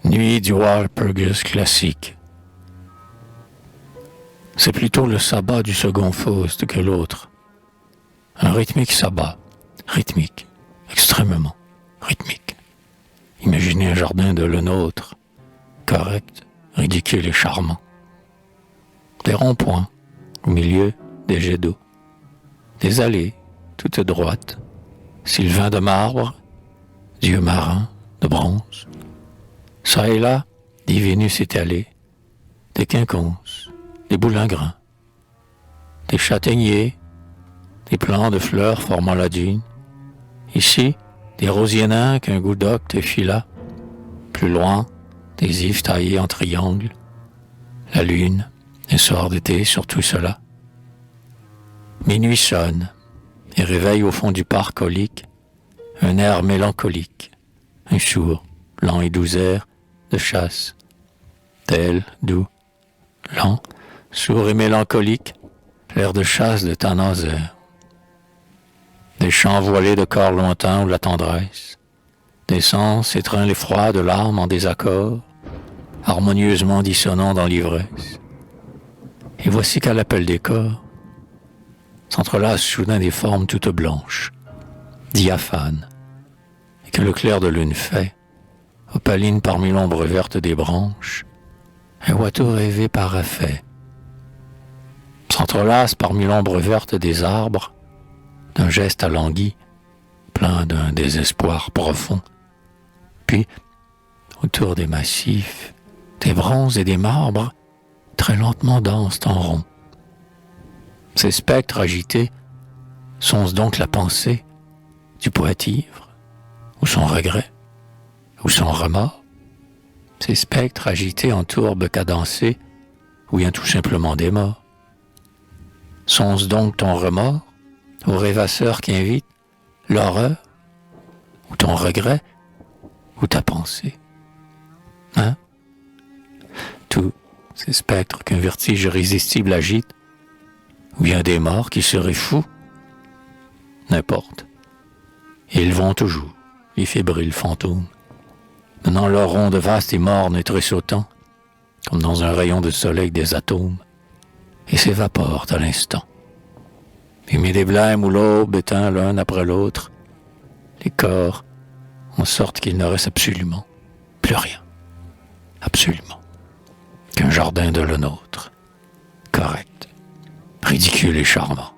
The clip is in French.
Nuit du Walpurgis classique. C'est plutôt le sabbat du second Faust que l'autre. Un rythmique sabbat, rythmique, extrêmement rythmique. Imaginez un jardin de le nôtre, correct, ridicule et charmant. Des ronds-points, au milieu des jets d'eau. Des allées, toutes droites, sylvains de marbre, dieux marins de bronze. Ça et là, des Vénus étalées, des quinconces, des boulingrins, des châtaigniers, des plants de fleurs formant la dune. Ici, des rosiers nains qu'un goudoc effila. Plus loin, des ifs taillés en triangle. La lune, un soir d'été sur tout cela. Minuit sonne et réveille au fond du parc aulique un air mélancolique, un sourd, lent et doux air de chasse, tel, doux, lent, sourd et mélancolique, l'air de chasse de Tannhäuser. Des chants voilés de corps lointains ou la tendresse, des sens étreints les froids de l'âme en désaccord, harmonieusement dissonant dans l'ivresse. Et voici qu'à l'appel des corps, s'entrelacent soudain des formes toutes blanches, diaphanes, et que le clair de lune fait, opaline parmi l'ombre verte des branches, un oiseau rêvé parafait. S'entrelacent parmi l'ombre verte des arbres, d'un geste alangui, plein d'un désespoir profond. Puis, autour des massifs, des bronzes et des marbres, très lentement dansent en rond. Ces spectres agités sont donc la pensée du poète ivre, ou son regret, ou son remords. Ces spectres agités en tourbes cadencées, ou bien tout simplement des morts. Sont-ce donc ton remords, ô rêvasseur qui invite l'horreur, ou ton regret, ou ta pensée? Hein? Tous ces spectres qu'un vertige irrésistible agite, ou bien des morts qui seraient fous? N'importe. Ils vont toujours, les fébriles fantômes, menant leur ronde vaste et morne et tressautant, comme dans un rayon de soleil des atomes, et s'évaporent à l'instant. Fumés des blêmes où l'aube éteint l'un après l'autre, les corps, en sorte qu'il ne reste absolument plus rien, absolument, qu'un jardin de le nôtre, correct, ridicule et charmant.